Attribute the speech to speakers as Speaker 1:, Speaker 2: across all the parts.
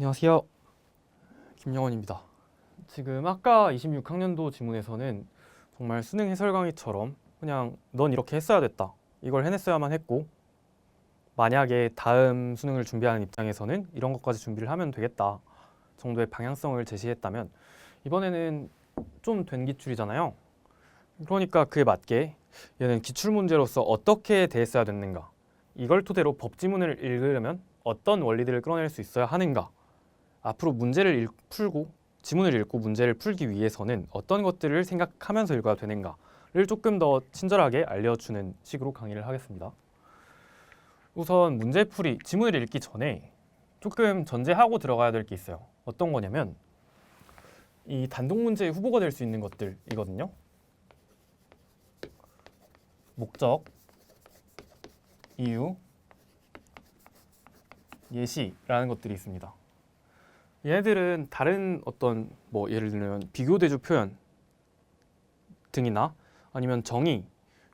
Speaker 1: 안녕하세요. 김영원입니다. 지금 아까 26학년도 지문에서는 정말 수능 해설 강의처럼 그냥 넌 이렇게 했어야 됐다, 이걸 해냈어야만 했고, 만약에 다음 수능을 준비하는 입장에서는 이런 것까지 준비를 하면 되겠다 정도의 방향성을 제시했다면, 이번에는 좀 된 기출이잖아요. 그러니까 그에 맞게 얘는 기출문제로서 어떻게 대했어야 됐는가, 이걸 토대로 법지문을 읽으려면 어떤 원리들을 끌어낼 수 있어야 하는가, 앞으로 문제를 풀고 지문을 읽고 문제를 풀기 위해서는 어떤 것들을 생각하면서 읽어야 되는가를 조금 더 친절하게 알려주는 식으로 강의를 하겠습니다. 우선 문제풀이, 지문을 읽기 전에 조금 전제하고 들어가야 될 게 있어요. 어떤 거냐면 이 단독문제의 후보가 될 수 있는 것들이거든요. 목적, 이유, 예시라는 것들이 있습니다. 얘네들은 다른 어떤 예를 들면 비교대조 표현 등이나 아니면 정의,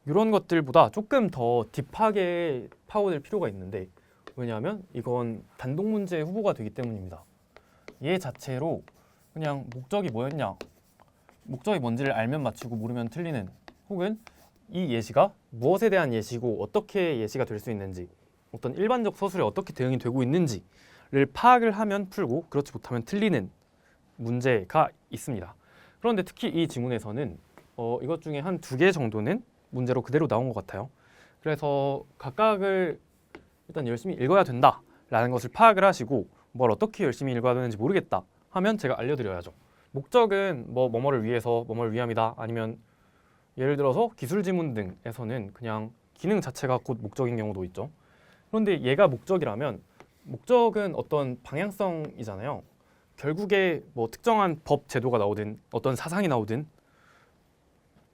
Speaker 1: 이런 것들보다 조금 더 딥하게 파고들 필요가 있는데, 왜냐하면 이건 단독 문제의 후보가 되기 때문입니다. 얘 자체로 그냥 목적이 뭐였냐, 목적이 뭔지를 알면 맞추고 모르면 틀리는, 혹은 이 예시가 무엇에 대한 예시고 어떻게 예시가 될 수 있는지, 어떤 일반적 서술에 어떻게 대응이 되고 있는지를 파악을 하면 풀고, 그렇지 못하면 틀리는 문제가 있습니다. 그런데 특히 이 지문에서는 이것 중에 한 2개 정도는 문제로 그대로 나온 것 같아요. 그래서 각각을 일단 열심히 읽어야 된다라는 것을 파악을 하시고, 뭘 어떻게 열심히 읽어야 되는지 모르겠다 하면 제가 알려드려야죠. 목적은 뭐뭐를 위해서, 뭐뭐를 위함이다, 아니면 예를 들어서 기술 지문 등에서는 그냥 기능 자체가 곧 목적인 경우도 있죠. 그런데 얘가 목적이라면, 목적은 어떤 방향성이잖아요. 결국에 특정한 법 제도가 나오든 어떤 사상이 나오든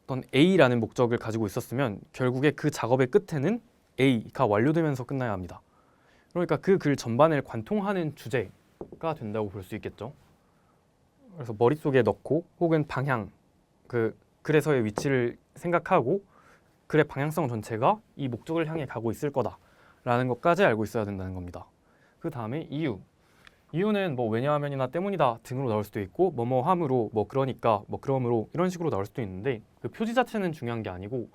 Speaker 1: 어떤 A라는 목적을 가지고 있었으면 결국에 그 작업의 끝에는 A가 완료되면서 끝나야 합니다. 그러니까 그 글 전반을 관통하는 주제가 된다고 볼 수 있겠죠. 그래서 머릿속에 넣고, 혹은 방향, 그 글에서의 위치를 생각하고 글의 방향성 전체가 이 목적을 향해 가고 있을 거다라는 것까지 알고 있어야 된다는 겁니다. 그 다음에 이유. 이유는 왜냐하면이나 때문이다 등으로 나올 수도 있고, 뭐뭐함으로, 그러니까, 그러므로, 이런 식으로 나올 수도 있는데, 그 표지 자체는 중요한 게 아니고,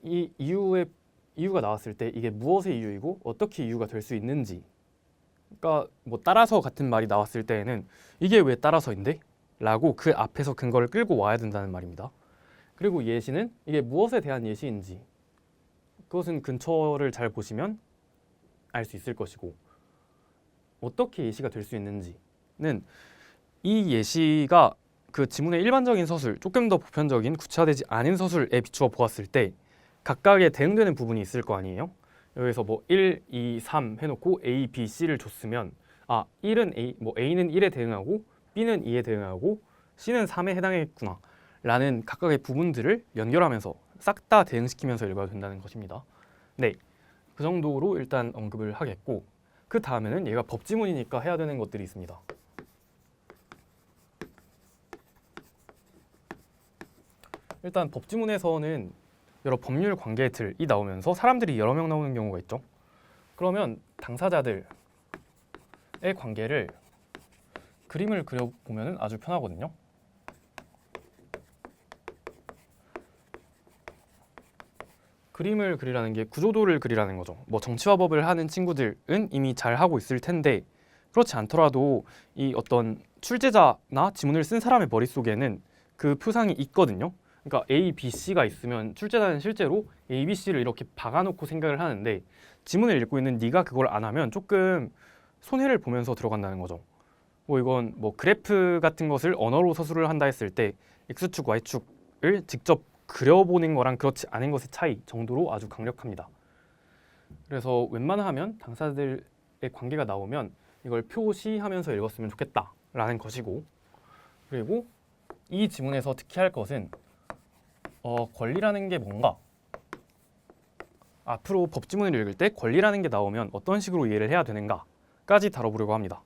Speaker 1: 이 이유가 나왔을 때 이게 무엇의 이유이고 어떻게 이유가 될 수 있는지, 그러니까 따라서 같은 말이 나왔을 때에는 이게 왜 따라서인데? 라고 그 앞에서 근거를 끌고 와야 된다는 말입니다. 그리고 예시는 이게 무엇에 대한 예시인지, 그것은 근처를 잘 보시면 알 수 있을 것이고, 어떻게 예시가 될 수 있는지는 이 예시가 그 지문의 일반적인 서술, 조금 더 보편적인 구체화되지 않은 서술에 비추어 보았을 때 각각의 대응되는 부분이 있을 거 아니에요. 여기서 1, 2, 3 해놓고 A, B, C를 줬으면, 1은 A는 1에 대응하고 B는 2에 대응하고 C는 3에 해당했구나 라는 각각의 부분들을 연결하면서 싹 다 대응시키면서 읽어야 된다는 것입니다. 네, 그 정도로 일단 언급을 하겠고, 그 다음에는 얘가 법지문이니까 해야 되는 것들이 있습니다. 일단 법지문에서는 여러 법률 관계들이 나오면서 사람들이 여러 명 나오는 경우가 있죠. 그러면 당사자들의 관계를 그림을 그려보면 아주 편하거든요. 그림을 그리라는 게 구조도를 그리라는 거죠. 정치화법을 하는 친구들은 이미 잘 하고 있을 텐데, 그렇지 않더라도 이 어떤 출제자나 지문을 쓴 사람의 머릿속에는 그 표상이 있거든요. 그러니까 A, B, C가 있으면 출제자는 실제로 A, B, C를 이렇게 박아놓고 생각을 하는데, 지문을 읽고 있는 네가 그걸 안 하면 조금 손해를 보면서 들어간다는 거죠. 이건 그래프 같은 것을 언어로 서술을 한다 했을 때 X축, Y축을 직접 그려보는 거랑 그렇지 않은 것의 차이 정도로 아주 강력합니다. 그래서 웬만하면 당사자들의 관계가 나오면 이걸 표시하면서 읽었으면 좋겠다라는 것이고, 그리고 이 지문에서 특히 할 것은 권리라는 게 뭔가, 앞으로 법지문을 읽을 때 권리라는 게 나오면 어떤 식으로 이해를 해야 되는가까지 다뤄보려고 합니다.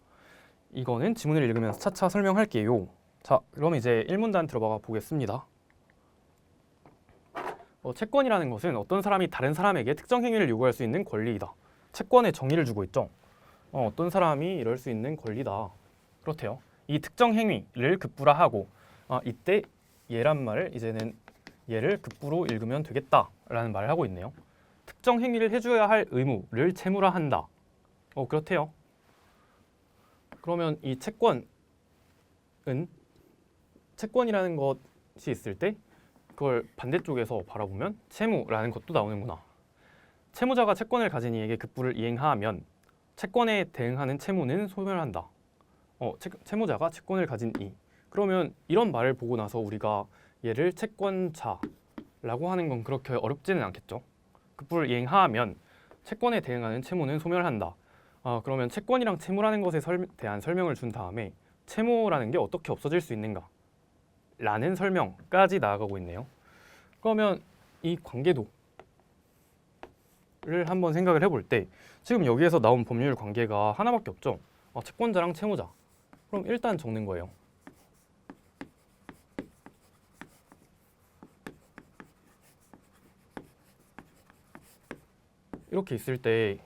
Speaker 1: 이거는 지문을 읽으면서 차차 설명할게요. 자, 그럼 이제 1문단 들어가 보겠습니다. 채권이라는 것은 어떤 사람이 다른 사람에게 특정 행위를 요구할 수 있는 권리이다. 채권의 정의를 주고 있죠. 어떤 사람이 이럴 수 있는 권리다. 그렇대요. 이 특정 행위를 급부라 하고 이때 얘란 말을 이제는 얘를 급부로 읽으면 되겠다라는 말을 하고 있네요. 특정 행위를 해줘야 할 의무를 채무라 한다. 그렇대요. 그러면 이 채권이라는 것이 있을 때 그걸 반대쪽에서 바라보면 채무라는 것도 나오는구나. 채무자가 채권을 가진 이에게 급부를 이행하면 채권에 대응하는 채무는 소멸한다. 채무자가 채권을 가진 이. 그러면 이런 말을 보고 나서 우리가 얘를 채권자라고 하는 건 그렇게 어렵지는 않겠죠. 급부를 이행하면 채권에 대응하는 채무는 소멸한다. 그러면 채권이랑 채무라는 것에 대한 설명을 준 다음에 채무라는 게 어떻게 없어질 수 있는가? 라는 설명까지 나아가고 있네요. 그러면 이 관계도를 한번 생각을 해볼 때 지금 여기에서 나온 법률 관계가 하나밖에 없죠. 채권자랑 채무자. 그럼 일단 적는 거예요. 이렇게 있을 때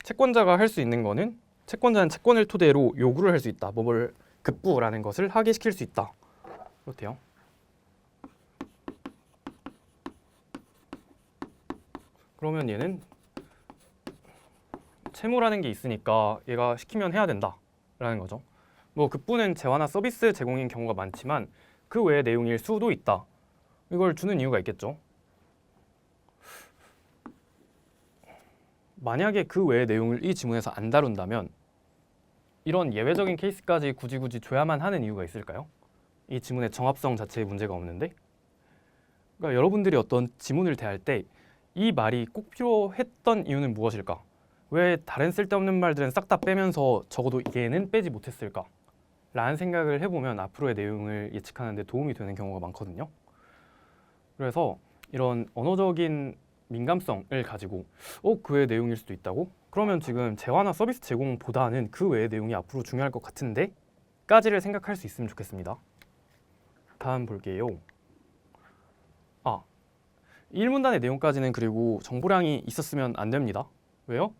Speaker 1: 채권자가 할 수 있는 거는 채권자는 채권을 토대로 요구를 할 수 있다. 뭐를 급부라는 것을 하게 시킬 수 있다. 그렇대요. 그러면 얘는 채무라는 게 있으니까 얘가 시키면 해야 된다라는 거죠. 뭐 급부는 재화나 서비스 제공인 경우가 많지만 그 외의 내용일 수도 있다. 이걸 주는 이유가 있겠죠. 만약에 그 외의 내용을 이 지문에서 안 다룬다면 이런 예외적인 케이스까지 굳이 줘야만 하는 이유가 있을까요? 이 지문의 정합성 자체에 문제가 없는데, 그러니까 여러분들이 어떤 지문을 대할 때 이 말이 꼭 필요했던 이유는 무엇일까? 왜 다른 쓸데없는 말들은 싹 다 빼면서 적어도 얘는 빼지 못했을까? 라는 생각을 해보면 앞으로의 내용을 예측하는 데 도움이 되는 경우가 많거든요. 그래서 이런 언어적인 민감성을 가지고 그 외의 내용일 수도 있다고? 그러면 지금 재화나 서비스 제공보다는 그 외의 내용이 앞으로 중요할 것 같은데 까지를 생각할 수 있으면 좋겠습니다. 다음 볼게요. 1문단의 내용까지는 그리고 정보량이 있었으면 안 됩니다. 왜요?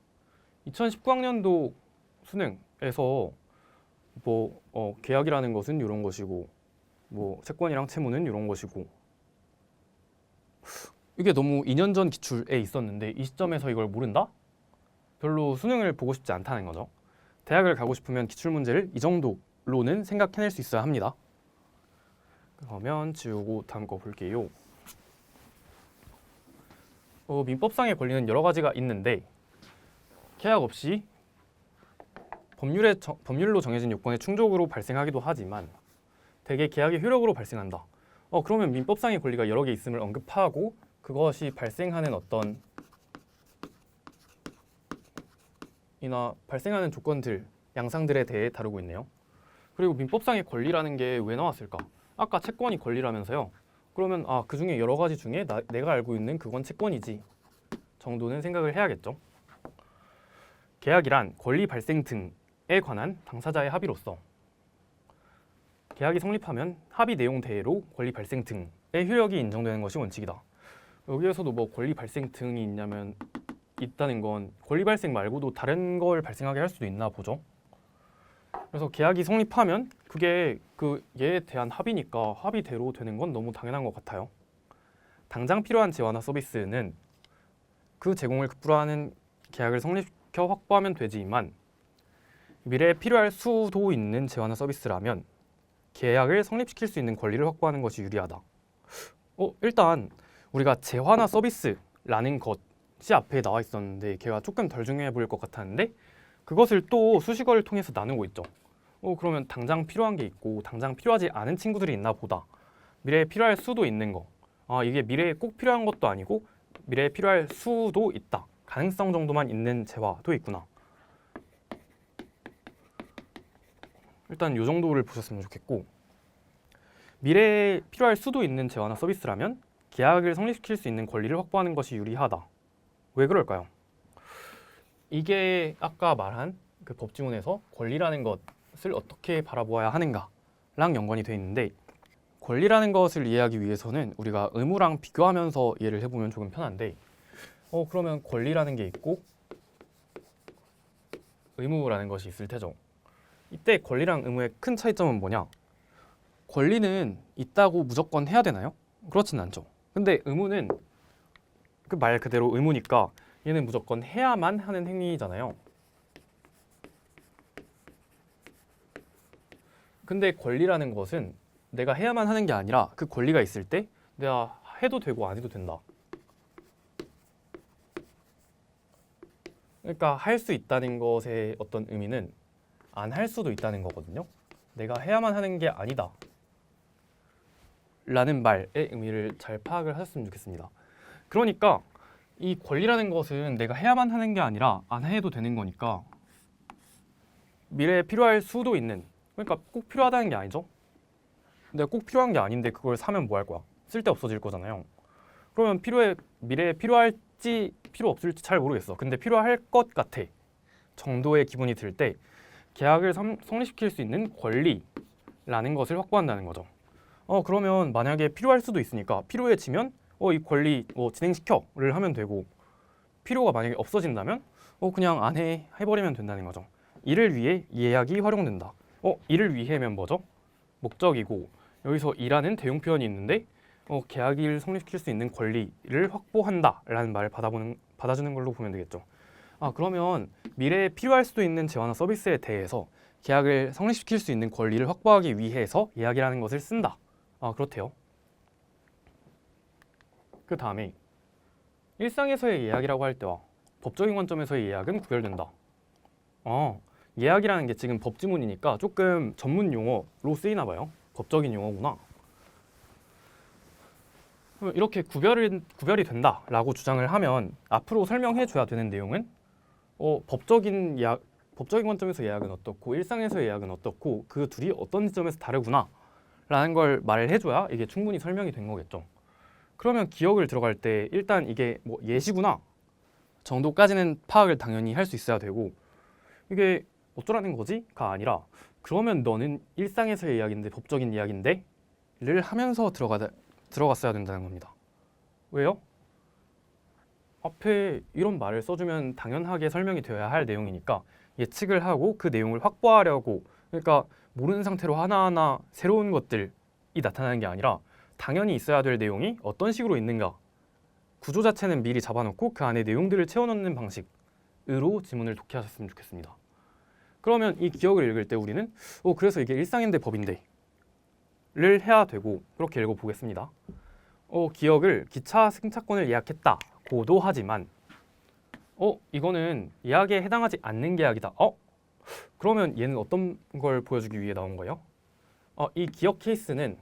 Speaker 1: 2019학년도 수능에서 계약이라는 것은 이런 것이고 채권이랑 채무는 이런 것이고 이게 너무 2년 전 기출에 있었는데 이 시점에서 이걸 모른다? 별로 수능을 보고 싶지 않다는 거죠. 대학을 가고 싶으면 기출문제를 이 정도로는 생각해낼 수 있어야 합니다. 그러면 지우고 다음 거 볼게요. 민법상의 권리는 여러 가지가 있는데 계약 없이 법률로 정해진 요건에 충족으로 발생하기도 하지만 대개 계약의 효력으로 발생한다. 그러면 민법상의 권리가 여러 개 있음을 언급하고 그것이 발생하는 어떤 발생하는 조건들, 양상들에 대해 다루고 있네요. 그리고 민법상의 권리라는 게 왜 나왔을까? 아까 채권이 권리라면서요. 그러면 그 중에 여러 가지 중에 내가 알고 있는 그건 채권이지 정도는 생각을 해야겠죠. 계약이란 권리 발생 등에 관한 당사자의 합의로서 계약이 성립하면 합의 내용 대로 권리 발생 등의 효력이 인정되는 것이 원칙이다. 여기에서도 권리 발생 등이 있다는 건 권리 발생 말고도 다른 걸 발생하게 할 수도 있나 보죠. 그래서 계약이 성립하면 그게 얘에 대한 합의니까 합의대로 되는 건 너무 당연한 것 같아요. 당장 필요한 재화나 서비스는 그 제공을 급부로 하는 계약을 성립시켜 확보하면 되지만 미래에 필요할 수도 있는 재화나 서비스라면 계약을 성립시킬 수 있는 권리를 확보하는 것이 유리하다. 일단 우리가 재화나 서비스라는 것이 앞에 나와 있었는데 걔가 조금 덜 중요해 보일 것 같았는데 그것을 또 수식어를 통해서 나누고 있죠. 그러면 당장 필요한 게 있고 당장 필요하지 않은 친구들이 있나 보다. 미래에 필요할 수도 있는 거. 이게 미래에 꼭 필요한 것도 아니고 미래에 필요할 수도 있다. 가능성 정도만 있는 재화도 있구나. 일단 이 정도를 보셨으면 좋겠고 미래에 필요할 수도 있는 재화나 서비스라면 계약을 성립시킬 수 있는 권리를 확보하는 것이 유리하다. 왜 그럴까요? 이게 아까 말한 그 법지문에서 권리라는 것을 어떻게 바라보아야 하는가랑 연관이 되어 있는데 권리라는 것을 이해하기 위해서는 우리가 의무랑 비교하면서 이해를 해보면 조금 편한데 그러면 권리라는 게 있고 의무라는 것이 있을 테죠. 이때 권리랑 의무의 큰 차이점은 뭐냐? 권리는 있다고 무조건 해야 되나요? 그렇진 않죠. 근데 의무는 그 말 그대로 의무니까 얘는 무조건 해야만 하는 행위잖아요. 근데 권리라는 것은 내가 해야만 하는 게 아니라 그 권리가 있을 때 내가 해도 되고 안 해도 된다. 그러니까 할 수 있다는 것의 어떤 의미는 안 할 수도 있다는 거거든요. 내가 해야만 하는 게 아니다 라는 말의 의미를 잘 파악을 하셨으면 좋겠습니다. 그러니까 이 권리라는 것은 내가 해야만 하는 게 아니라 안 해도 되는 거니까 미래에 필요할 수도 있는, 그러니까 꼭 필요하다는 게 아니죠. 내가 꼭 필요한 게 아닌데 그걸 사면 뭐 할 거야? 쓸데 없어질 거잖아요. 그러면 미래에 필요할지 필요 없을지 잘 모르겠어. 근데 필요할 것 같아 정도의 기분이 들 때 계약을 성립시킬 수 있는 권리라는 것을 확보한다는 거죠. 그러면 만약에 필요할 수도 있으니까 필요해지면 이 권리 진행시켜를 하면 되고, 필요가 만약에 없어진다면 그냥 안 해버리면 된다는 거죠. 이를 위해 예약이 활용된다. 이를 위해면 뭐죠? 목적이고 여기서 이라는 대용 표현이 있는데 계약을 성립시킬 수 있는 권리를 확보한다라는 말을 받아주는 걸로 보면 되겠죠. 그러면 미래에 필요할 수도 있는 재화나 서비스에 대해서 계약을 성립시킬 수 있는 권리를 확보하기 위해서 예약이라는 것을 쓴다. 그렇대요. 그 다음에 일상에서의 예약이라고 할 때와 법적인 관점에서의 예약은 구별된다. 예약이라는 게 지금 법지문이니까 조금 전문 용어로 쓰이나 봐요. 법적인 용어구나. 이렇게 구별이 된다라고 주장을 하면 앞으로 설명해 줘야 되는 내용은 법적인 관점에서 예약은 어떻고 일상에서의 예약은 어떻고 그 둘이 어떤 지점에서 다르구나 라는 걸 말을 해줘야 이게 충분히 설명이 된 거겠죠. 그러면 기억을 들어갈 때 일단 이게 뭐 예시구나 정도까지는 파악을 당연히 할 수 있어야 되고, 이게 어쩌라는 거지?가 아니라 그러면 너는 일상에서의 이야기인데 법적인 이야기인데 를 하면서 들어갔어야 된다는 겁니다. 왜요? 앞에 이런 말을 써주면 당연하게 설명이 되어야 할 내용이니까 예측을 하고 그 내용을 확보하려고, 그러니까 모르는 상태로 하나하나 새로운 것들이 나타나는 게 아니라 당연히 있어야 될 내용이 어떤 식으로 있는가, 구조 자체는 미리 잡아놓고 그 안에 내용들을 채워넣는 방식으로 지문을 독해하셨으면 좋겠습니다. 그러면 이 기억을 읽을 때 우리는 그래서 이게 일상인데 법인데 를 해야 되고, 그렇게 읽어보겠습니다. 기억을 기차 승차권을 예약했다고도 하지만 이거는 예약에 해당하지 않는 계약이다. 그러면 얘는 어떤 걸 보여주기 위해 나온 거예요? 이 기억 케이스는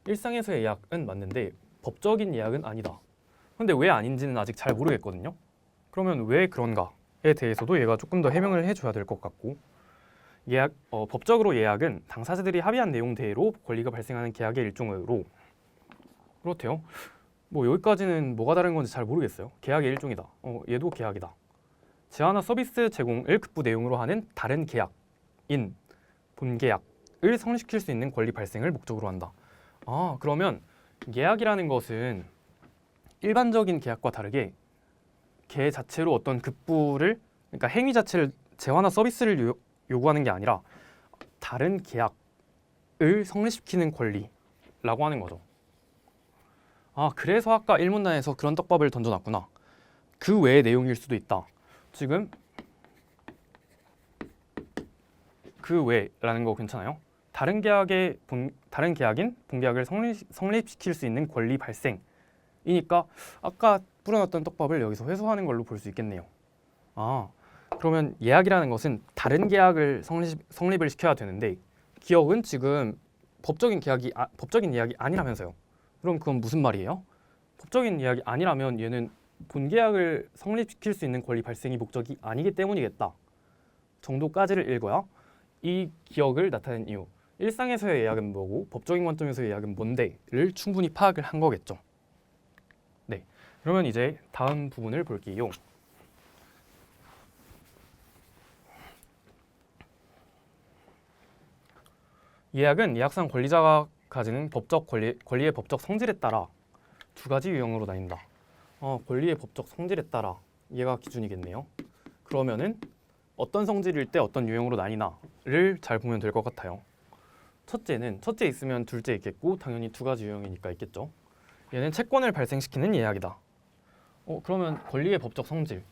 Speaker 1: 일상에서의 예약은 맞는데 법적인 예약은 아니다. 근데 왜 아닌지는 아직 잘 모르겠거든요. 그러면 왜 그런가에 대해서도 얘가 조금 더 해명을 해줘야 될 것 같고, 법적으로 예약은 당사자들이 합의한 내용대로 권리가 발생하는 계약의 일종으로, 그렇대요. 뭐 여기까지는 뭐가 다른 건지 잘 모르겠어요. 계약의 일종이다. 얘도 계약이다. 재화나 서비스 제공을 급부 내용으로 하는 다른 계약인 본계약을 성립시킬 수 있는 권리 발생을 목적으로 한다. 그러면 예약이라는 것은 일반적인 계약과 다르게 걔 자체로 어떤 급부를, 그러니까 행위 자체를 재화나 서비스를 요구하는 게 아니라 다른 계약을 성립시키는 권리라고 하는 거죠. 그래서 아까 일문단에서 그런 떡밥을 던져놨구나. 그 외의 내용일 수도 있다. 지금 그 외라는 거 괜찮아요? 다른 계약인 본계약을 성립시킬 수 있는 권리 발생이니까 아까 뿌려놨던 떡밥을 여기서 회수하는 걸로 볼 수 있겠네요. 그러면 예약이라는 것은 다른 계약을 성립을 시켜야 되는데 기억은 지금 법적인 이야기 아니라면서요. 그럼 그건 무슨 말이에요? 법적인 이야기 아니라면 얘는 본계약을 성립시킬 수 있는 권리 발생이 목적이 아니기 때문이겠다 정도까지를 읽어야 이 기억을 나타낸 이유, 일상에서의 예약은 뭐고 법적인 관점에서의 예약은 뭔데를 충분히 파악을 한 거겠죠. 네, 그러면 이제 다음 부분을 볼게요. 예약은 예약상 권리자가 가지는 권리의 법적 성질에 따라 두 가지 유형으로 나뉜다. 권리의 법적 성질에 따라 얘가 기준이겠네요. 그러면은 어떤 성질일 때 어떤 유형으로 나뉘나를 잘 보면 될 것 같아요. 첫째 있으면 둘째 있겠고 당연히 두 가지 유형이니까 있겠죠. 얘는 채권을 발생시키는 예약이다. 그러면 권리의 법적 성질.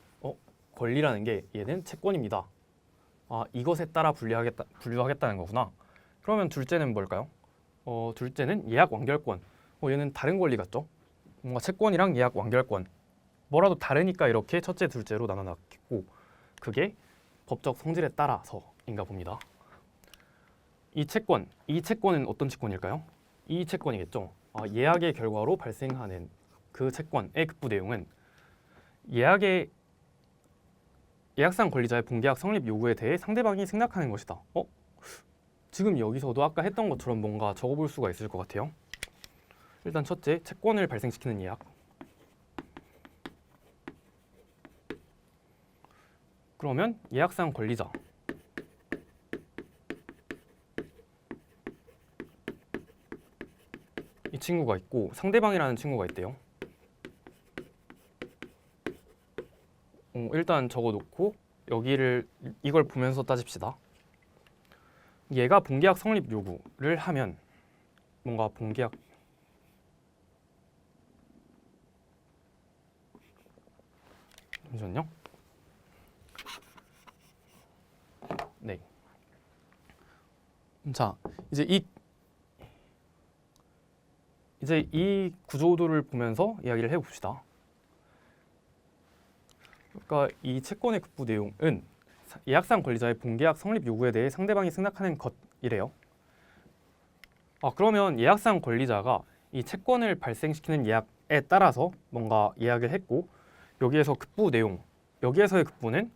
Speaker 1: 권리라는 게 얘는 채권입니다. 이것에 따라 분류하겠다는 거구나. 그러면 둘째는 뭘까요? 둘째는 예약 완결권. 얘는 다른 권리 같죠? 뭔가 채권이랑 예약 완결권. 뭐라도 다르니까 이렇게 첫째, 둘째로 나눠놨겠고 그게 법적 성질에 따라서인가 봅니다. 이 채권은 어떤 채권일까요? 이 채권이겠죠. 예약의 결과로 발생하는 그 채권의 급부 내용은 예약상 권리자의 본계약 성립 요구에 대해 상대방이 승낙하는 것이다. 지금 여기서도 아까 했던 것처럼 뭔가 적어볼 수가 있을 것 같아요. 일단 첫째, 채권을 발생시키는 예약. 그러면 예약상 권리자. 이 친구가 있고 상대방이라는 친구가 있대요. 일단 적어놓고 이걸 보면서 따집시다. 얘가 본계약 성립 요구를 하면 뭔가 본계약 잠시만요. 네. 자, 이제 이 구조도를 보면서 이야기를 해봅시다. 그러니까 이 채권의 급부 내용은 예약상 권리자의 본계약 성립 요구에 대해 상대방이 승낙하는 것이래요. 그러면 예약상 권리자가 이 채권을 발생시키는 예약에 따라서 뭔가 예약을 했고 여기에서 급부 내용, 여기에서의 급부는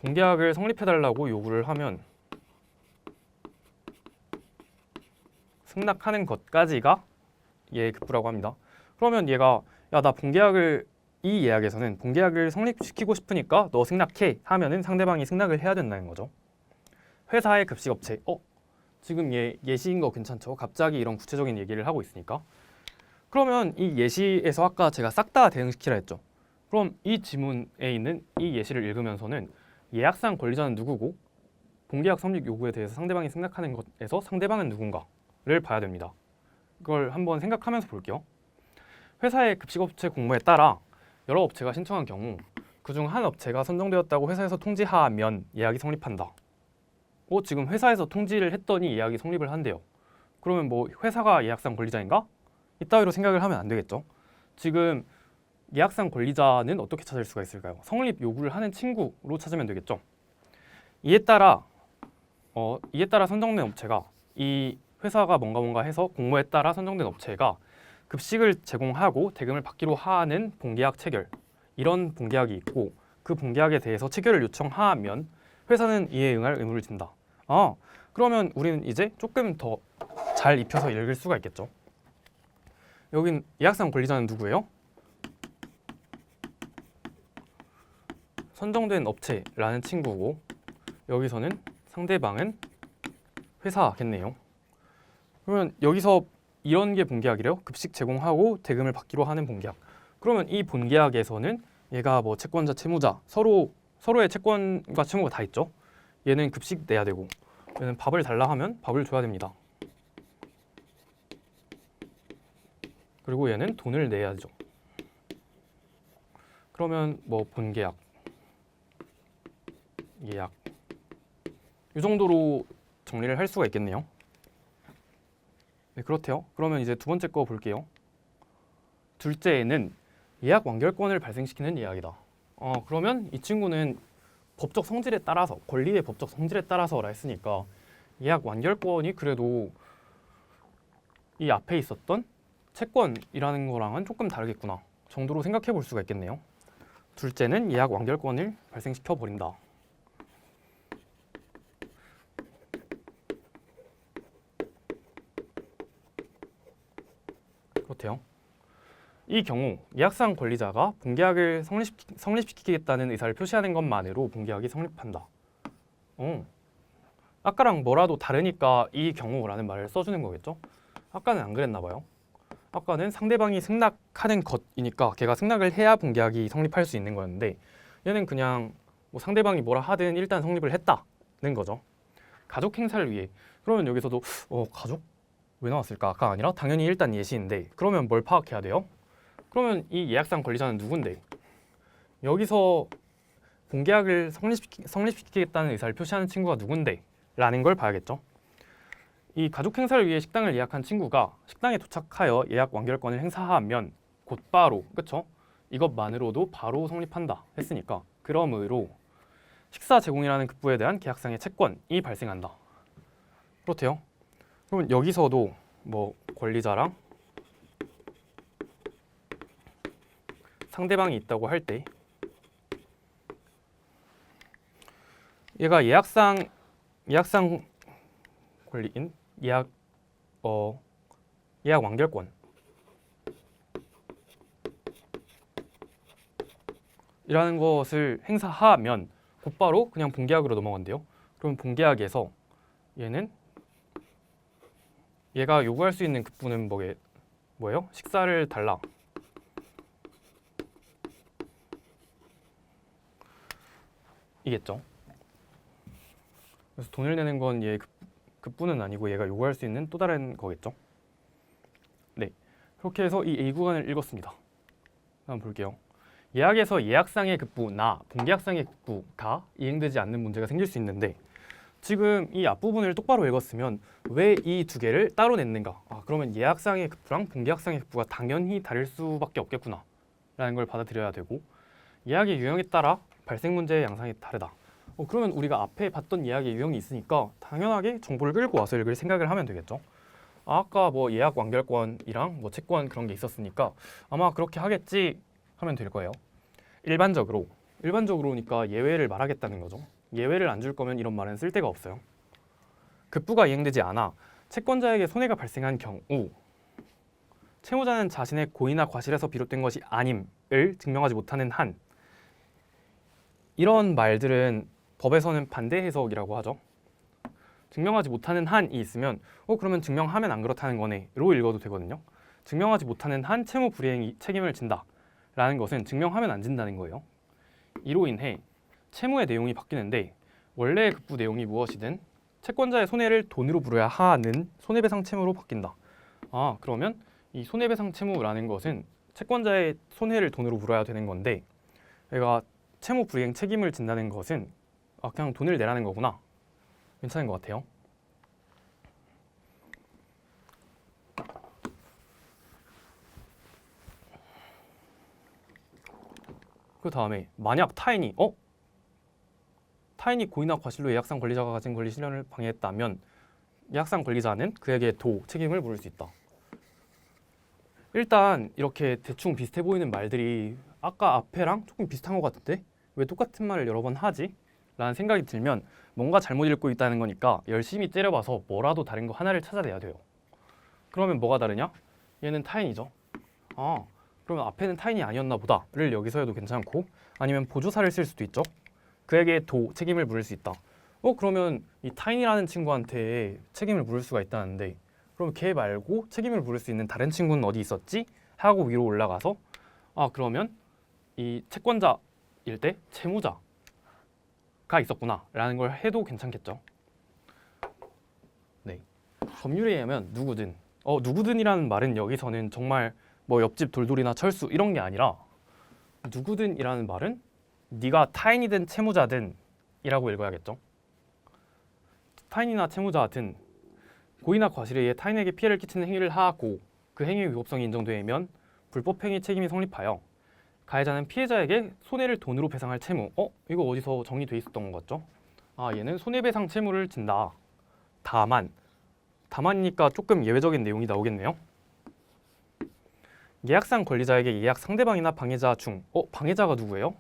Speaker 1: 본계약을 성립해달라고 요구를 하면 승낙하는 것까지가 얘의 급부라고 합니다. 그러면 얘가 나 본계약을 이 예약에서는 본계약을 성립시키고 싶으니까 너 승낙해 하면은 상대방이 승낙을 해야 된다는 거죠. 회사의 급식업체. 지금 예시인 거 괜찮죠? 갑자기 이런 구체적인 얘기를 하고 있으니까. 그러면 이 예시에서 아까 제가 싹 다 대응시키라 했죠. 그럼 이 지문에 있는 이 예시를 읽으면서는 예약상 권리자는 누구고 본계약 성립 요구에 대해서 상대방이 승낙하는 것에서 상대방은 누군가를 봐야 됩니다. 이걸 한번 생각하면서 볼게요. 회사의 급식업체 공모에 따라 여러 업체가 신청한 경우 그중 한 업체가 선정되었다고 회사에서 통지하면 예약이 성립한다. 지금 회사에서 통지를 했더니 예약이 성립을 한대요. 그러면 뭐 회사가 예약상 권리자인가? 이따위로 생각을 하면 안 되겠죠. 지금 예약상 권리자는 어떻게 찾을 수가 있을까요? 성립 요구를 하는 친구로 찾으면 되겠죠. 이에 따라 선정된 업체가 이 회사가 뭔가 해서 공모에 따라 선정된 업체가 급식을 제공하고 대금을 받기로 하는 본계약 체결, 이런 본계약이 있고 그 본계약에 대해서 체결을 요청하면 회사는 이에 응할 의무를 진다. 그러면 우리는 이제 조금 더 잘 입혀서 읽을 수가 있겠죠. 여긴 예약상 권리자는 누구예요? 선정된 업체라는 친구고 여기서는 상대방은 회사겠네요. 그러면 여기서 이런 게 본계약이래요. 급식 제공하고 대금을 받기로 하는 본계약. 그러면 이 본계약에서는 얘가 뭐 채권자, 채무자 서로의 채권과 채무가 다 있죠. 얘는 급식 내야 되고 얘는 밥을 달라 하면 밥을 줘야 됩니다. 그리고 얘는 돈을 내야죠. 그러면 뭐 본계약, 예약 이 정도로 정리를 할 수가 있겠네요. 네, 그렇대요. 그러면 이제 두 번째 거 볼게요. 둘째는 예약 완결권을 발생시키는 예약이다. 그러면 이 친구는 법적 성질에 따라서, 권리의 법적 성질에 따라서라 했으니까 예약 완결권이 그래도 이 앞에 있었던 채권이라는 거랑은 조금 다르겠구나 정도로 생각해 볼 수가 있겠네요. 둘째는 예약 완결권을 발생시켜 버린다. 그렇대요. 이 경우 예약상 권리자가 본계약을 성립시키겠다는 의사를 표시하는 것만으로 본계약이 성립한다. 아까랑 뭐라도 다르니까 이 경우라는 말을 써주는 거겠죠? 아까는 안 그랬나 봐요. 아까는 상대방이 승낙하는 것이니까 걔가 승낙을 해야 본계약이 성립할 수 있는 거였는데 얘는 그냥 뭐 상대방이 뭐라 하든 일단 성립을 했다는 거죠. 가족 행사를 위해. 그러면 여기서도 가족? 왜 나왔을까?가 아니라 당연히 일단 예시인데 그러면 뭘 파악해야 돼요? 그러면 이 예약상 권리자는 누군데? 여기서 본계약을 성립시키겠다는 의사를 표시하는 친구가 누군데? 라는 걸 봐야겠죠. 이 가족 행사를 위해 식당을 예약한 친구가 식당에 도착하여 예약 완결권을 행사하면 곧바로, 그쵸? 이것만으로도 바로 성립한다 했으니까 그러므로 식사 제공이라는 급부에 대한 계약상의 채권이 발생한다. 그렇대요. 그러면 여기서도 뭐 권리자랑 상대방이 있다고 할 때 얘가 예약상 권리인 예약 완결권 이라는 것을 행사하면 곧바로 그냥 본계약으로 넘어간대요. 그럼 본계약에서 얘가 요구할 수 있는 급부는 뭐예요? 식사를 달라. 이겠죠. 그래서 돈을 내는 건 얘 급부는 아니고 얘가 요구할 수 있는 또 다른 거겠죠. 네, 그렇게 해서 이 A 구간을 읽었습니다. 한번 볼게요. 예약에서 예약상의 급부나 본계약상의 급부가 이행되지 않는 문제가 생길 수 있는데 지금 이 앞부분을 똑바로 읽었으면 왜 이 두 개를 따로 냈는가? 그러면 예약상의 급부랑 본계약상의 급부가 당연히 다를 수밖에 없겠구나 라는 걸 받아들여야 되고 예약의 유형에 따라 발생 문제의 양상이 다르다. 그러면 우리가 앞에 봤던 예약의 유형이 있으니까 당연하게 정보를 끌고 와서 읽을 생각을 하면 되겠죠. 아까 뭐 예약 완결권이랑 뭐 채권 그런 게 있었으니까 아마 그렇게 하겠지 하면 될 거예요. 일반적으로니까 예외를 말하겠다는 거죠. 예외를 안 줄 거면 이런 말은 쓸 데가 없어요. 급부가 이행되지 않아 채권자에게 손해가 발생한 경우 채무자는 자신의 고의나 과실에서 비롯된 것이 아님을 증명하지 못하는 한 이런 말들은 법에서는 반대 해석이라고 하죠. 증명하지 못하는 한이 있으면 그러면 증명하면 안 그렇다는 거네로 읽어도 되거든요. 증명하지 못하는 한 채무 불이행이 책임을 진다 라는 것은 증명하면 안 진다는 거예요. 이로 인해 채무의 내용이 바뀌는데 원래의 급부 내용이 무엇이든 채권자의 손해를 돈으로 부려야 하는 손해배상 채무로 바뀐다. 그러면 이 손해배상 채무라는 것은 채권자의 손해를 돈으로 물어야 되는 건데 얘가 채무 불이행 책임을 진다는 것은 그냥 돈을 내라는 거구나. 괜찮은 것 같아요. 그 다음에 만약 타인이 고의나 과실로 예약상 권리자가 가진 권리 실현을 방해했다면 예약상 권리자는 그에게 책임을 물을 수 있다. 일단 이렇게 대충 비슷해 보이는 말들이 아까 앞에랑 조금 비슷한 것 같은데 왜 똑같은 말을 여러 번 하지? 라는 생각이 들면 뭔가 잘못 읽고 있다는 거니까 열심히 째려봐서 뭐라도 다른 거 하나를 찾아내야 돼요. 그러면 뭐가 다르냐? 얘는 타인이죠. 그러면 앞에는 타인이 아니었나 보다를 여기서 해도 괜찮고 아니면 보조사를 쓸 수도 있죠. 그에게 책임을 물을 수 있다. 그러면 이 타인이라는 친구한테 책임을 물을 수가 있다는데 그럼 걔 말고 책임을 물을 수 있는 다른 친구는 어디 있었지? 하고 위로 올라가서 그러면 이 채권자일 때 채무자가 있었구나 라는 걸 해도 괜찮겠죠. 네. 법률에 의하면 누구든 누구든이라는 말은 여기서는 정말 뭐 옆집 돌돌이나 철수 이런 게 아니라 누구든이라는 말은 네가 타인이든 채무자든 이라고 읽어야겠죠. 타인이나 채무자든 고의나 과실에 의해 타인에게 피해를 끼치는 행위를 하고 그 행위의 위법성이 인정되면 불법행위 책임이 성립하여 가해자는 피해자에게 손해를 돈으로 배상할 채무. 이거 어디서 정의돼 있었던 것 같죠? 얘는 손해배상 채무를 진다. 다만이니까 조금 예외적인 내용이 나오겠네요. 예약상 권리자에게 예약 상대방이나 방해자 중 방해자가 누구예요?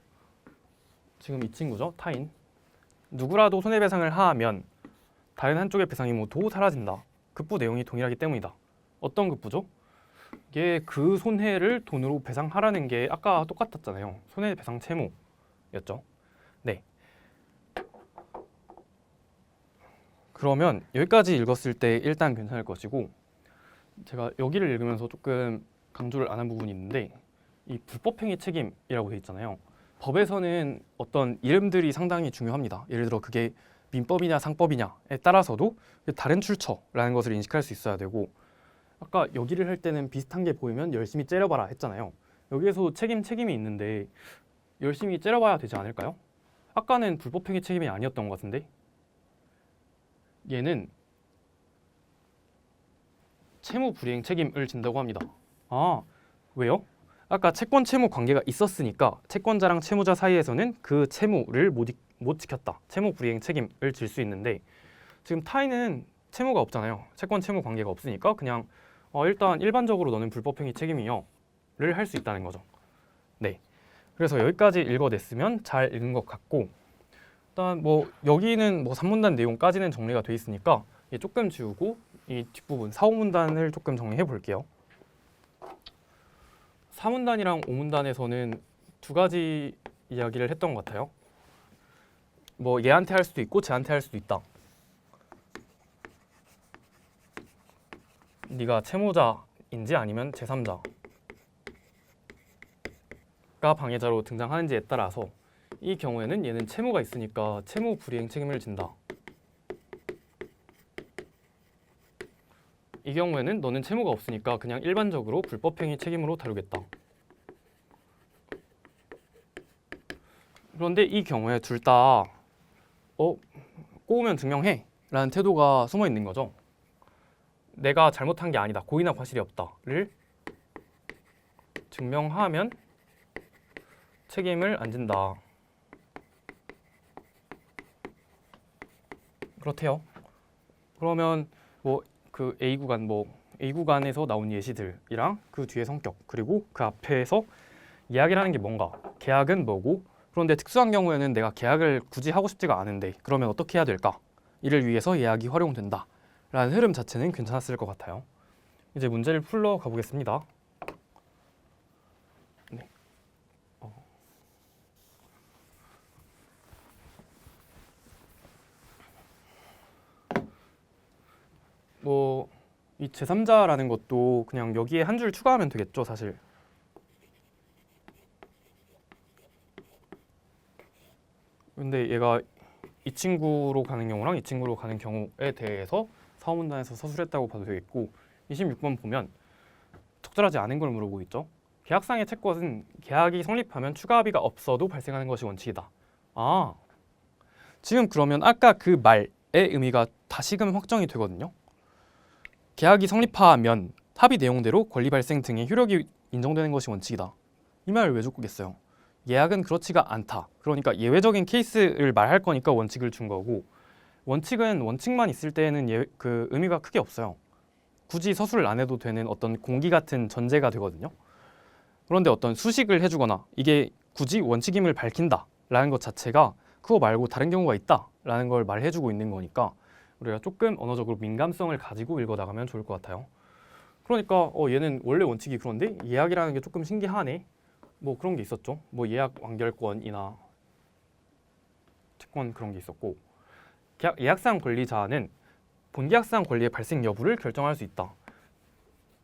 Speaker 1: 지금 이 친구죠. 타인. 누구라도 손해배상을 하면 다른 한쪽의 배상이 모두 사라진다. 급부 내용이 동일하기 때문이다. 어떤 급부죠? 이게 그 손해를 돈으로 배상하라는 게 아까 똑같았잖아요. 손해배상 채무였죠. 네. 그러면 여기까지 읽었을 때 일단 괜찮을 것이고 제가 여기를 읽으면서 조금 강조를 안 한 부분이 있는데 이 불법행위 책임이라고 돼 있잖아요. 법에서는 어떤 이름들이 상당히 중요합니다. 예를 들어 그게 민법이냐 상법이냐에 따라서도 다른 출처라는 것을 인식할 수 있어야 되고 아까 여기를 할 때는 비슷한 게 보이면 열심히 째려봐라 했잖아요. 여기에서 책임이 있는데 열심히 째려봐야 되지 않을까요? 아까는 불법행위 책임이 아니었던 것 같은데 얘는 채무 불이행 책임을 진다고 합니다. 아, 왜요? 아까 채권 채무 관계가 있었으니까 채권자랑 채무자 사이에서는 그 채무를 못 지켰다. 채무 불이행 책임을 질 수 있는데 지금 타인은 채무가 없잖아요. 채권 채무 관계가 없으니까 그냥 일단 일반적으로 너는 불법행위 책임이요를 할 수 있다는 거죠. 네. 그래서 여기까지 읽어냈으면 잘 읽은 것 같고 일단 뭐 여기는 뭐 3문단 내용까지는 정리가 돼 있으니까 조금 지우고 이 뒷부분 4, 5문단을 조금 정리해 볼게요. 4문단이랑 5문단에서는 두 가지 이야기를 했던 것 같아요. 뭐 얘한테 할 수도 있고 쟤한테 할 수도 있다. 네가 채무자인지 아니면 제3자가 방해자로 등장하는지에 따라서 이 경우에는 얘는 채무가 있으니까 채무 불이행 책임을 진다. 이 경우에는 너는 채무가 없으니까 그냥 일반적으로 불법행위 책임으로 다루겠다. 그런데 이 경우에 둘 다 꼬우면 증명해 라는 태도가 숨어 있는 거죠. 내가 잘못한 게 아니다. 고의나 과실이 없다를 증명하면 책임을 안 진다. 그렇대요. 그러면 뭐 그 A 구간에서 나온 예시들이랑 그 뒤에 성격 그리고 그 앞에서 이야기를 하는 게 뭔가 계약은 뭐고 그런데 특수한 경우에는 내가 계약을 굳이 하고 싶지가 않은데 그러면 어떻게 해야 될까? 이를 위해서 예약이 활용된다 라는 흐름 자체는 괜찮았을 것 같아요. 이제 문제를 풀러 가보겠습니다. 네. 뭐 이 제3자라는 것도 그냥 여기에 한 줄 추가하면 되겠죠, 사실. 근데 얘가 이 친구로 가는 경우랑 이 친구로 가는 경우에 대해서 사후문단에서 서술했다고 봐도 되겠고 26번 보면 적절하지 않은 걸 물어보고 있죠. 계약상의 채권은 계약이 성립하면 추가합의가 없어도 발생하는 것이 원칙이다. 아, 지금 그러면 아까 그 말의 의미가 다시금 확정이 되거든요. 계약이 성립하면 합의 내용대로 권리 발생 등의 효력이 인정되는 것이 원칙이다. 이 말을 왜 줬겠어요? 예약은 그렇지가 않다. 그러니까 예외적인 케이스를 말할 거니까 원칙을 준 거고 원칙은 원칙만 있을 때에는 그 의미가 크게 없어요. 굳이 서술을 안 해도 되는 어떤 공기 같은 전제가 되거든요. 그런데 어떤 수식을 해주거나 이게 굳이 원칙임을 밝힌다라는 것 자체가 그거 말고 다른 경우가 있다라는 걸 말해주고 있는 거니까 우리가 조금 언어적으로 민감성을 가지고 읽어나가면 좋을 것 같아요. 그러니까 얘는 원래 원칙이 그런데 예약이라는 게 조금 신기하네. 뭐 그런 게 있었죠. 뭐 예약 완결권이나 채권 그런 게 있었고 예약상 권리자는 본계약상 권리의 발생 여부를 결정할 수 있다.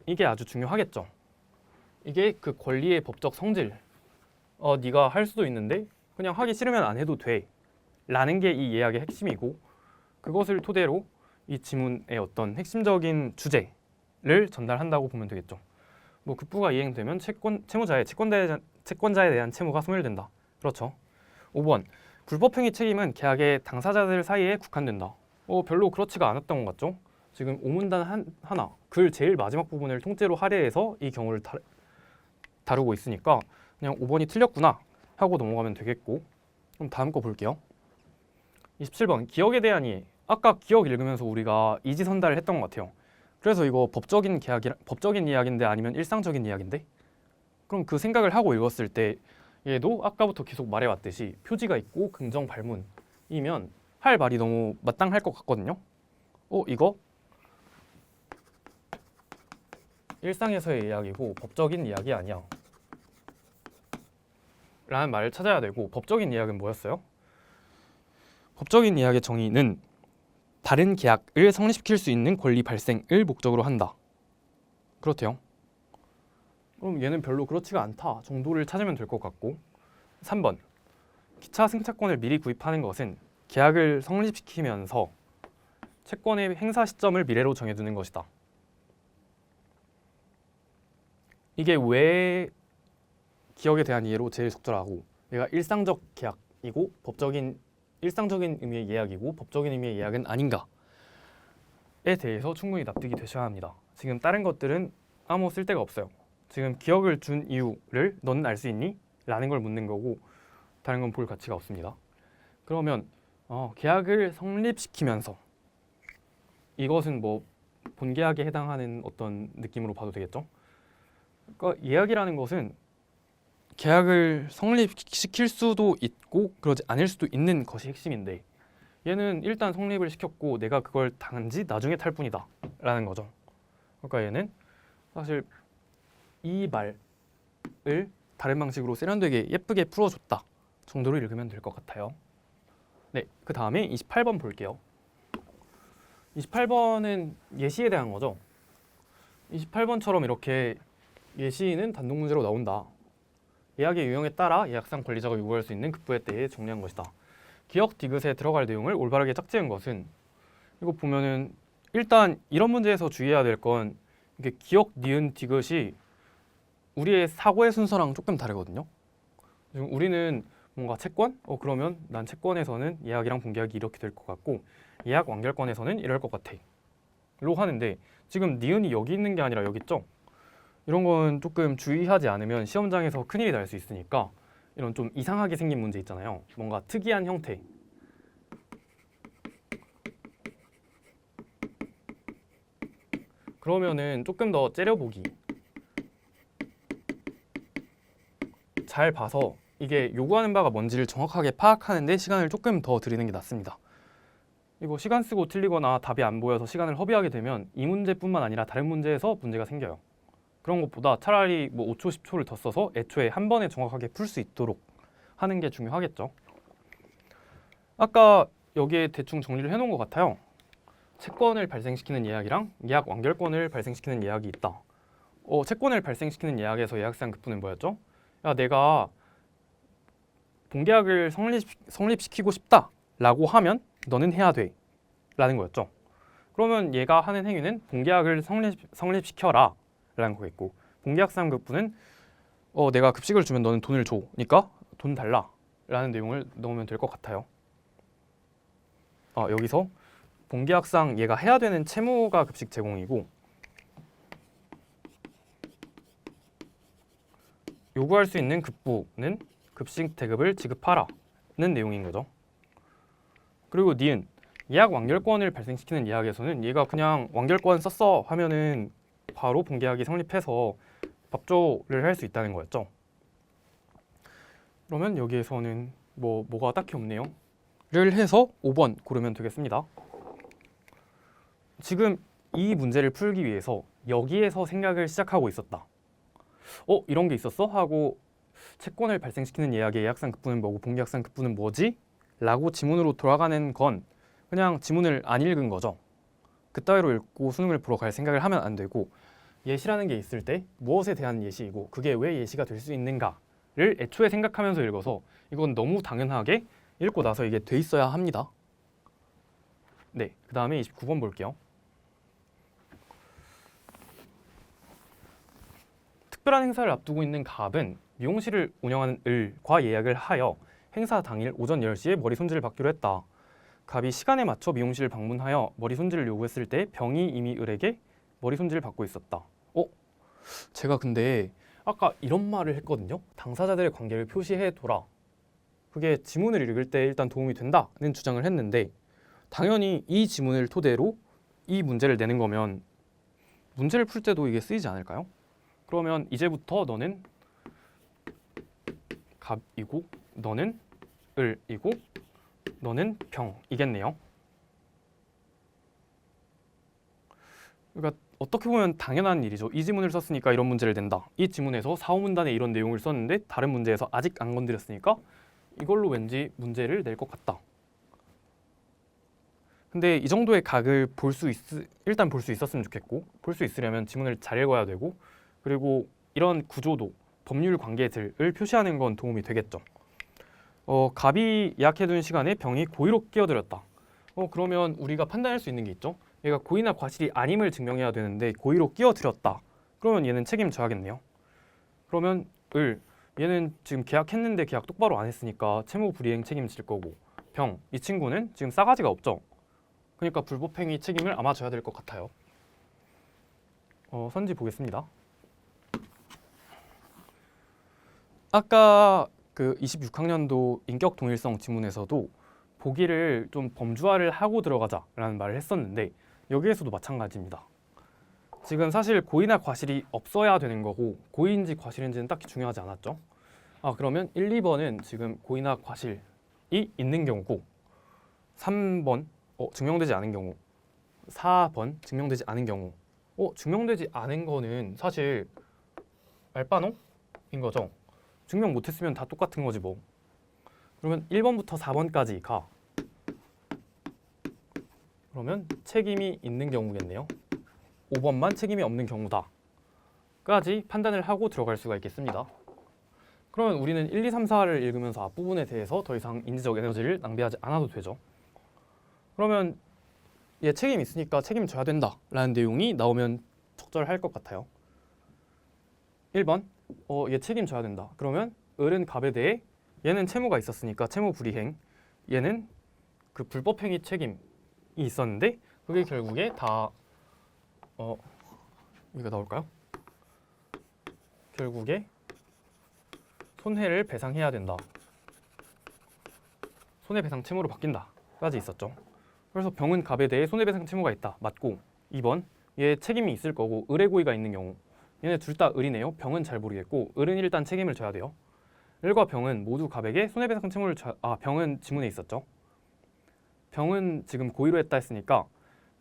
Speaker 1: 이게 아주 중요하겠죠. 이게 그 권리의 법적 성질. 네가 할 수도 있는데 그냥 하기 싫으면 안 해도 돼. 라는 게 이 예약의 핵심이고 그것을 토대로 이 지문의 어떤 핵심적인 주제를 전달한다고 보면 되겠죠. 뭐 급부가 이행되면 채무자의 채권자에 대한 채무가 소멸된다. 그렇죠. 5번 불법행위 책임은 계약의 당사자들 사이에 국한된다. 별로 그렇지가 않았던 것 같죠. 지금 5문단 하나 글 제일 마지막 부분을 통째로 할애해서 이 경우를 다루고 있으니까 그냥 5번이 틀렸구나 하고 넘어가면 되겠고 그럼 다음 거 볼게요. 27번 기억에 대한 이해. 아까 기억 읽으면서 우리가 이지선다를 했던 것 같아요. 그래서 이거 법적인 이야기인데 아니면 일상적인 이야기인데? 그럼 그 생각을 하고 읽었을 때 얘도 아까부터 계속 말해왔듯이 표지가 있고 긍정 발문이면 할 말이 너무 마땅할 것 같거든요. 이거 일상에서의 이야기고 법적인 이야기 아니야 라는 말을 찾아야 되고 법적인 이야기는 뭐였어요? 법적인 이야기의 정의는 다른 계약을 성립시킬 수 있는 권리 발생을 목적으로 한다. 그렇대요. 그럼 얘는 별로 그렇지가 않다 정도를 찾으면 될 것 같고 3번 기차 승차권을 미리 구입하는 것은 계약을 성립시키면서 채권의 행사 시점을 미래로 정해두는 것이다. 이게 왜 기억에 대한 이해로 제일 적절하고 얘가 일상적 계약이고 법적인 일상적인 의미의 예약이고 법적인 의미의 예약은 아닌가에 대해서 충분히 납득이 되셔야 합니다. 지금 다른 것들은 아무 쓸데가 없어요. 지금 기억을 준 이유를 너는 알 수 있니? 라는 걸 묻는 거고 다른 건 볼 가치가 없습니다. 그러면 계약을 성립시키면서 이것은 뭐 본계약에 해당하는 어떤 느낌으로 봐도 되겠죠? 그러니까 예약이라는 것은 계약을 성립시킬 수도 있고 그러지 않을 수도 있는 것이 핵심인데 얘는 일단 성립을 시켰고 내가 그걸 단지 나중에 탈 뿐이다 라는 거죠. 그러니까 얘는 사실 이 말을 다른 방식으로 세련되게 예쁘게 풀어줬다 정도로 읽으면 될 것 같아요. 네, 그 다음에 28번 볼게요. 28번은 예시에 대한 거죠. 28번처럼 이렇게 예시는 단독 문제로 나온다. 예약의 유형에 따라 예약상 권리자가 요구할 수 있는 급부에 대해 정리한 것이다. 기억 디귿에 들어갈 내용을 올바르게 짝지은 것은 이거 보면은 일단 이런 문제에서 주의해야 될 건 이게 기억 니은 디귿이 우리의 사고의 순서랑 조금 다르거든요. 지금 우리는 뭔가 채권? 그러면 난 채권에서는 예약이랑 본계약이 이렇게 될 것 같고 예약 완결권에서는 이럴 것 같아 로 하는데 지금 니은이 여기 있는 게 아니라 여기 있죠? 이런 건 조금 주의하지 않으면 시험장에서 큰일이 날 수 있으니까 이런 좀 이상하게 생긴 문제 있잖아요. 뭔가 특이한 형태. 그러면은 조금 더 째려보기. 잘 봐서 이게 요구하는 바가 뭔지를 정확하게 파악하는 데 시간을 조금 더 들이는 게 낫습니다. 이거 시간 쓰고 틀리거나 답이 안 보여서 시간을 허비하게 되면 이 문제뿐만 아니라 다른 문제에서 문제가 생겨요. 그런 것보다 차라리 뭐 5초, 10초를 더 써서 애초에 한 번에 정확하게 풀 수 있도록 하는 게 중요하겠죠. 아까 여기에 대충 정리를 해놓은 것 같아요. 채권을 발생시키는 예약이랑 예약 완결권을 발생시키는 예약이 있다. 채권을 발생시키는 예약에서 예약상 급부는 뭐였죠? 야, 내가 본계약을 성립시키고 싶다 라고 하면 너는 해야 돼 라는 거였죠. 그러면 얘가 하는 행위는 본계약을 성립시켜라 라는 거겠고 본계약상 급부는 내가 급식을 주면 너는 돈을 줘 니까 돈 달라 라는 내용을 넣으면 될 것 같아요. 여기서 본계약상 얘가 해야 되는 채무가 급식 제공이고 요구할 수 있는 급부는 급식 대급을 지급하라는 내용인 거죠. 그리고 니은 예약 완결권을 발생시키는 예약에서는 얘가 그냥 완결권 썼어 하면은 바로 본계약이 성립해서 법조를 할 수 있다는 거였죠. 그러면 여기에서는 뭐가 딱히 없네요. 를 해서 5번 고르면 되겠습니다. 지금 이 문제를 풀기 위해서 여기에서 생각을 시작하고 있었다. 이런 게 있었어? 하고 채권을 발생시키는 예약의 예약상 급부는 뭐고 본계약상 급부는 뭐지? 라고 지문으로 돌아가는 건 그냥 지문을 안 읽은 거죠. 그따위로 읽고 수능을 보러 갈 생각을 하면 안 되고 예시라는 게 있을 때 무엇에 대한 예시이고 그게 왜 예시가 될 수 있는가를 애초에 생각하면서 읽어서 이건 너무 당연하게 읽고 나서 이게 돼 있어야 합니다. 네, 그 다음에 29번 볼게요. 특별한 행사를 앞두고 있는 갑은 미용실을 운영하는 을과 예약을 하여 행사 당일 오전 10시에 머리 손질을 받기로 했다. 갑이 시간에 맞춰 미용실을 방문하여 머리 손질을 요구했을 때 병이 이미 을에게 머리 손질을 받고 있었다. 제가 근데 아까 이런 말을 했거든요. 당사자들의 관계를 표시해둬라. 그게 지문을 읽을 때 일단 도움이 된다는 주장을 했는데 당연히 이 지문을 토대로 이 문제를 내는 거면 문제를 풀 때도 이게 쓰이지 않을까요? 그러면 이제부터 너는 갑이고 너는 을이고 너는 병이겠네요. 그러니까 어떻게 보면 당연한 일이죠. 이 지문을 썼으니까 이런 문제를 낸다. 이 지문에서 4, 5문단에 이런 내용을 썼는데 다른 문제에서 아직 안 건드렸으니까 이걸로 왠지 문제를 낼 것 같다. 근데 이 정도의 각을 일단 볼 수 있었으면 좋겠고, 볼 수 있으려면 지문을 잘 읽어야 되고, 그리고 이런 구조도 법률 관계들을 표시하는 건 도움이 되겠죠. 갑이 예약해둔 시간에 병이 고의로 끼어들었다. 그러면 우리가 판단할 수 있는 게 있죠. 얘가 고의나 과실이 아님을 증명해야 되는데 고의로 끼어들었다. 그러면 얘는 책임져야겠네요. 그러면 얘는 지금 계약했는데 계약 똑바로 안 했으니까 채무 불이행 책임질 거고, 이 친구는 지금 싸가지가 없죠. 그러니까 불법행위 책임을 아마 져야 될 것 같아요. 선지 보겠습니다. 아까 그 26학년도 인격 동일성 지문에서도 보기를 좀 범주화를 하고 들어가자라는 말을 했었는데, 여기에서도 마찬가지입니다. 지금 사실 고의나 과실이 없어야 되는 거고, 고의인지 과실인지는 딱히 중요하지 않았죠. 그러면 1, 2번은 지금 고의나 과실이 있는 경우고, 3번 증명되지 않은 경우, 4번 증명되지 않은 경우. 증명되지 않은 거는 사실 알바노인 거죠. 증명 못했으면 다 똑같은 거지 뭐. 그러면 1번부터 4번까지 가. 그러면 책임이 있는 경우겠네요. 5번만 책임이 없는 경우다 까지 판단을 하고 들어갈 수가 있겠습니다. 그러면 우리는 1, 2, 3, 4를 읽으면서 앞부분에 대해서 더 이상 인지적 에너지를 낭비하지 않아도 되죠. 그러면 얘 책임 있으니까 책임져야 된다 라는 내용이 나오면 적절할 것 같아요. 1번 얘 책임져야 된다. 그러면 을은 갑에 대해 얘는 채무가 있었으니까 채무 불이행, 얘는 그 불법행위 책임이 있었는데 그게 결국에 다 이거 나올까요? 결국에 손해를 배상해야 된다. 손해배상 채무로 바뀐다 까지 있었죠. 그래서 병은 갑에 대해 손해배상 채무가 있다. 맞고, 2번 얘 책임이 있을 거고 을의 고의가 있는 경우, 얘네 둘 다 을이네요. 병은 잘 모르겠고 을은 일단 책임을 져야 돼요. 을과 병은 모두 갑에게 손해배상 채무를 병은 지문에 있었죠. 병은 지금 고의로 했다 했으니까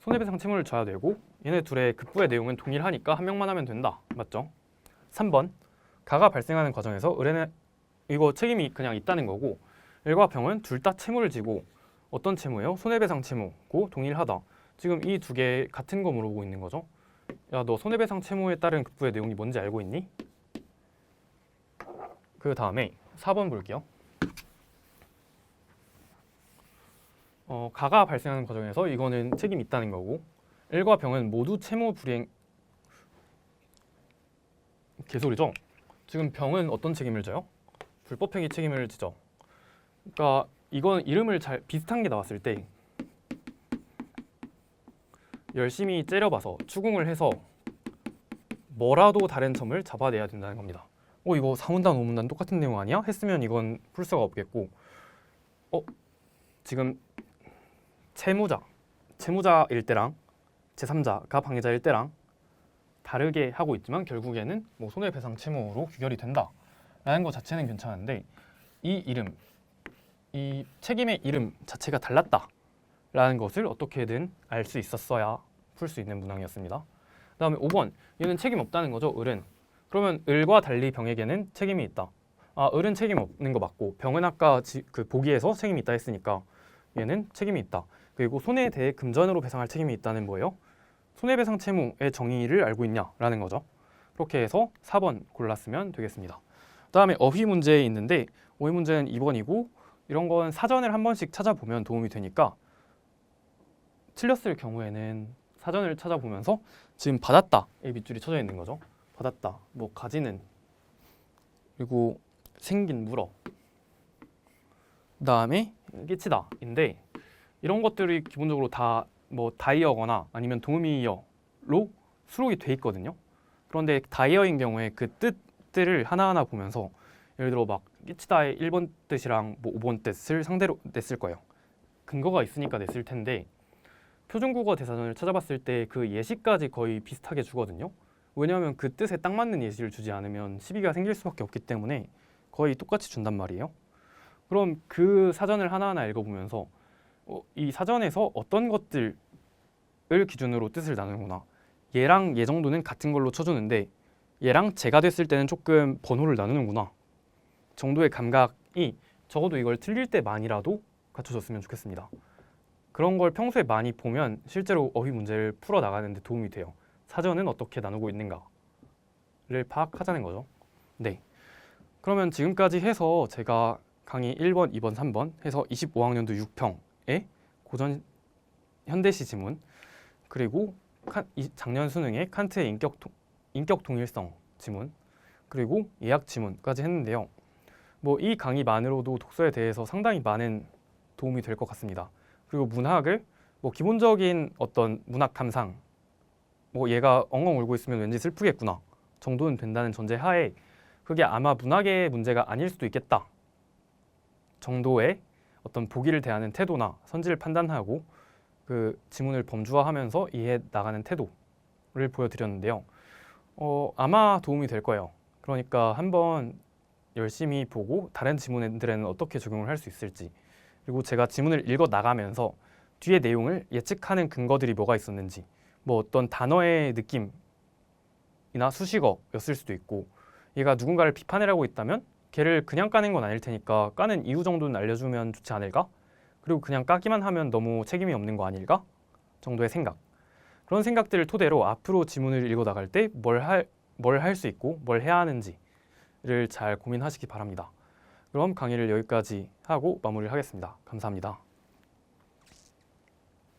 Speaker 1: 손해배상 채무를 져야 되고, 얘네 둘의 급부의 내용은 동일하니까 한 명만 하면 된다. 맞죠? 3번 가가 발생하는 과정에서 을에는 이거 책임이 그냥 있다는 거고, 을과 병은 둘 다 채무를 지고, 어떤 채무예요? 손해배상 채무고 동일하다. 지금 이 두 개 같은 거 물어보고 있는 거죠. 야, 너 손해배상 채무에 따른 급부의 내용이 뭔지 알고 있니? 그 다음에 4번 볼게요. 가가 발생하는 과정에서 이거는 책임이 있다는 거고, 을과 병은 모두 채무 불이행, 개소리죠? 지금 병은 어떤 책임을 져요? 불법행위 책임을 지죠. 그러니까 이건 이름을 잘 비슷한 게 나왔을 때 열심히 째려봐서 추궁을 해서 뭐라도 다른 점을 잡아내야 된다는 겁니다. 이거 4문단 5문단 똑같은 내용 아니야? 했으면 이건 풀 수가 없겠고, 지금 채무자일 때랑 제3자가 방해자일 때랑 다르게 하고 있지만 결국에는 뭐 손해배상 채무로 귀결이 된다라는 것 자체는 괜찮은데, 이 책임의 이름 자체가 달랐다라는 것을 어떻게든 알 수 있었어야 풀 수 있는 문항이었습니다. 그 다음에 5번, 얘는 책임 없다는 거죠, 을은. 그러면 을과 달리 병에게는 책임이 있다. 을은 책임 없는 거 맞고, 병은 아까 그 보기에서 책임이 있다 했으니까 얘는 책임이 있다. 그리고 손해에 대해 금전으로 배상할 책임이 있다는 뭐예요? 손해배상 채무의 정의를 알고 있냐라는 거죠. 그렇게 해서 4번 골랐으면 되겠습니다. 그 다음에 어휘 문제 있는데, 어휘 문제는 2번이고 이런 건 사전을 한 번씩 찾아보면 도움이 되니까, 틀렸을 경우에는 사전을 찾아보면서 지금 받았다의 밑줄이 쳐져 있는 거죠. 받았다, 뭐 가지는, 그리고 생긴 물어, 그 다음에 끼치다인데, 이런 것들이 기본적으로 다 뭐 다이어거나 아니면 동의어로 수록이 돼 있거든요. 그런데 다이어인 경우에 그 뜻들을 하나하나 보면서, 예를 들어 막 끼치다의 1번 뜻이랑 뭐 5번 뜻을 상대로 냈을 거예요. 근거가 있으니까 냈을 텐데, 표준국어 대사전을 찾아봤을 때 그 예시까지 거의 비슷하게 주거든요. 왜냐하면 그 뜻에 딱 맞는 예시를 주지 않으면 시비가 생길 수밖에 없기 때문에 거의 똑같이 준단 말이에요. 그럼 그 사전을 하나하나 읽어보면서 이 사전에서 어떤 것들을 기준으로 뜻을 나누는구나, 얘랑 얘 정도는 같은 걸로 쳐주는데 얘랑 쟤가 됐을 때는 조금 번호를 나누는구나 정도의 감각이 적어도 이걸 틀릴 때만이라도 갖춰졌으면 좋겠습니다. 그런 걸 평소에 많이 보면 실제로 어휘 문제를 풀어 나가는 데 도움이 돼요. 사전은 어떻게 나누고 있는가를 파악하자는 거죠. 네. 그러면 지금까지 해서 제가 강의 1번, 2번, 3번 해서 25학년도 6평에 고전 현대시 지문, 그리고 작년 수능에 칸트의 인격 동일성 지문, 그리고 예약 지문까지 했는데요. 뭐 이 강의만으로도 독서에 대해서 상당히 많은 도움이 될 것 같습니다. 그리고 문학을 뭐 기본적인 어떤 문학 감상, 뭐 얘가 엉엉 울고 있으면 왠지 슬프겠구나 정도는 된다는 전제 하에 그게 아마 문학의 문제가 아닐 수도 있겠다 정도의 어떤 보기를 대하는 태도나 선지를 판단하고 그 지문을 범주화하면서 이해해 나가는 태도를 보여드렸는데요. 아마 도움이 될 거예요. 그러니까 한번 열심히 보고 다른 지문들에는 어떻게 적용을 할 수 있을지, 그리고 제가 지문을 읽어 나가면서 뒤에 내용을 예측하는 근거들이 뭐가 있었는지, 뭐 어떤 단어의 느낌이나 수식어였을 수도 있고, 얘가 누군가를 비판을 하고 있다면 걔를 그냥 까는 건 아닐 테니까 까는 이유 정도는 알려주면 좋지 않을까? 그리고 그냥 까기만 하면 너무 책임이 없는 거 아닐까? 정도의 생각. 그런 생각들을 토대로 앞으로 지문을 읽어 나갈 때 뭘 할 수 있고 뭘 해야 하는지를 잘 고민하시기 바랍니다. 그럼 강의를 여기까지 하고 마무리를 하겠습니다. 감사합니다.